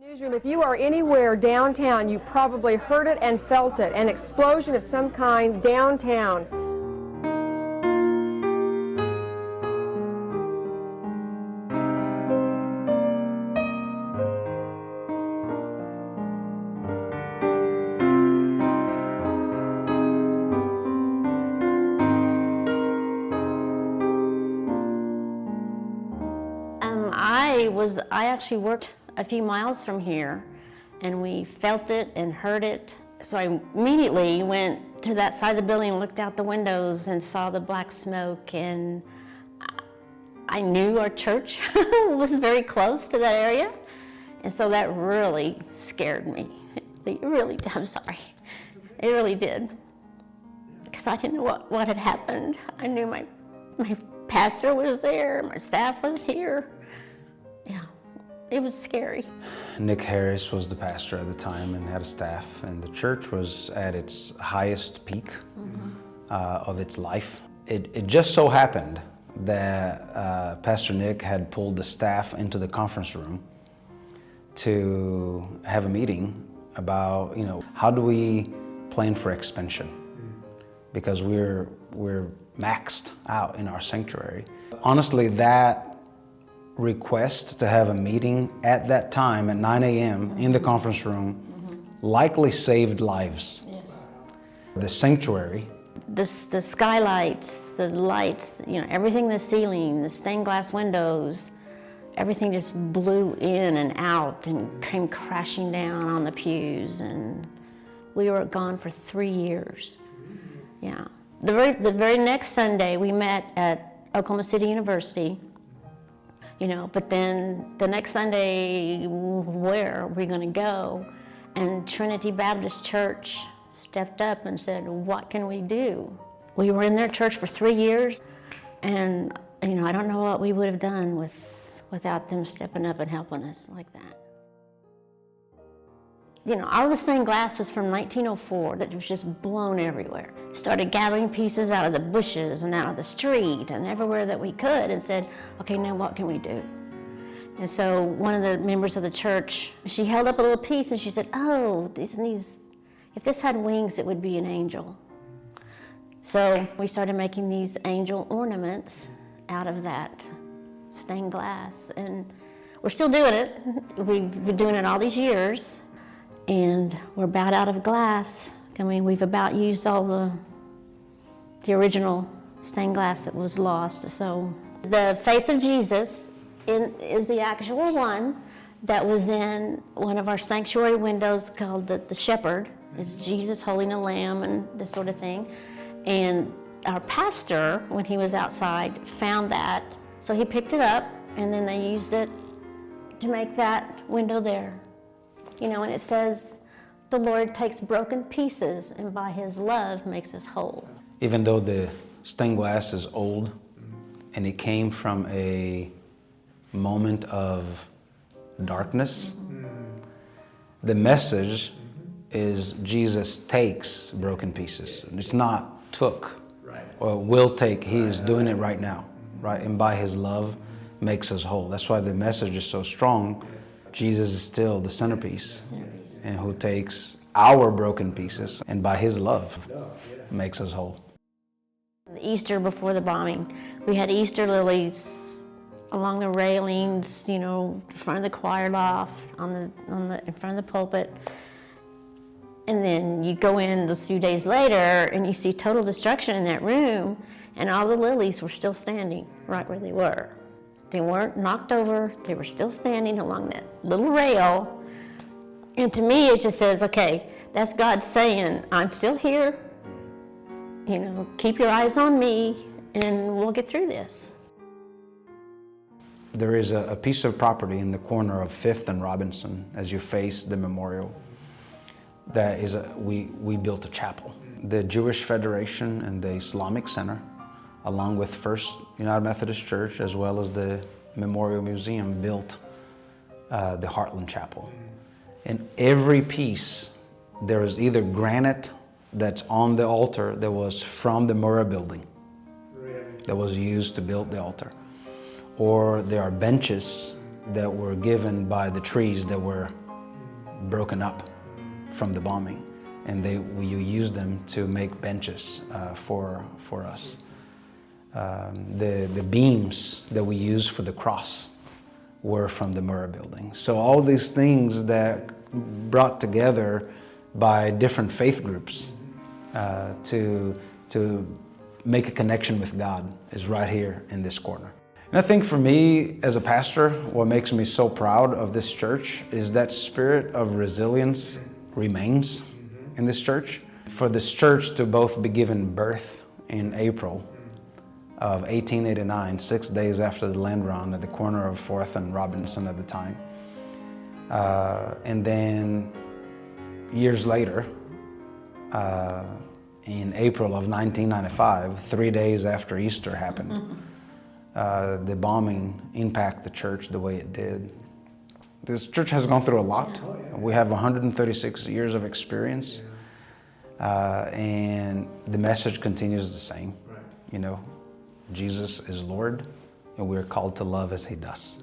Newsroom, if you are anywhere downtown, you probably heard it and felt it, an explosion of some kind downtown. I actually worked a few miles from here, and we felt it and heard it. So I immediately went to that side of the building and looked out the windows and saw the black smoke, and I knew our church was very close to that area, and so that really scared me. It really did. I'm sorry. It really did, because I didn't know what had happened. I knew my pastor was there, my staff was here. Yeah, it was scary. Nick Harris was the pastor at the time and had a staff, and the church was at its highest peak of its life. It just so happened that Pastor Nick had pulled the staff into the conference room to have a meeting about, how do we plan for expansion? Because we're maxed out in our sanctuary. Honestly, that request to have a meeting at that time at 9 a.m. in the conference room likely saved lives. Yes. The sanctuary. The skylights, the lights, everything in the ceiling, the stained glass windows, everything just blew in and out and came crashing down on the pews, and we were gone for 3 years. Yeah. The very next Sunday we met at Oklahoma City University. But then the next Sunday, where are we going to go? And Trinity Baptist Church stepped up and said, what can we do? We were in their church for 3 years, and I don't know what we would have done without them stepping up and helping us like that. All the stained glass was from 1904 that was just blown everywhere. Started gathering pieces out of the bushes and out of the street and everywhere that we could, and said, okay, now what can we do? And so one of the members of the church, she held up a little piece and she said, oh, if this had wings, it would be an angel. So we started making these angel ornaments out of that stained glass, and we're still doing it. We've been doing it all these years. And we're about out of glass. We've about used all the original stained glass that was lost. So the face of Jesus is the actual one that was in one of our sanctuary windows called the shepherd. It's Jesus holding a lamb and this sort of thing. And our pastor, when he was outside, found that. So he picked it up, and then they used it to make that window there. And it says, the Lord takes broken pieces and by his love makes us whole. Even though the stained glass is old and it came from a moment of darkness, the message is Jesus takes broken pieces. It's not took or will take. He is doing it right now, right? And by his love makes us whole. That's why the message is so strong. Jesus is still the centerpiece, and who takes our broken pieces and by his love makes us whole. Easter before the bombing, we had Easter lilies along the railings, in front of the choir loft, in front of the pulpit. And then you go in those few days later and you see total destruction in that room, and all the lilies were still standing right where they were. They weren't knocked over, they were still standing along that little rail. And to me, it just says, okay, that's God saying, I'm still here. Keep your eyes on me, and we'll get through this. There is a piece of property in the corner of 5th and Robinson as you face the memorial. That is, we built a chapel. The Jewish Federation and the Islamic Center, along with First United Methodist Church, as well as the Memorial Museum, built the Heartland Chapel. In every piece, there is either granite that's on the altar that was from the Murrah building that was used to build the altar, or there are benches that were given by the trees that were broken up from the bombing, and we used them to make benches for us. The beams that we used for the cross were from the Murrah building. So all these things that brought together by different faith groups to make a connection with God is right here in this corner. And I think for me as a pastor, what makes me so proud of this church is that spirit of resilience remains in this church. For this church to both be given birth in April of 1889, 6 days after the land run at the corner of 4th and Robinson at the time. And then years later, in April of 1995, 3 days after Easter happened, the bombing impacted the church the way it did. This church has gone through a lot. We have 136 years of experience, and the message continues the same. You know, Jesus is Lord, and we're called to love as He does.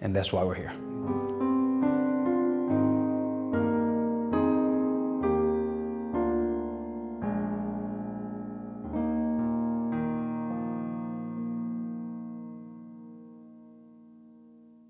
And that's why we're here.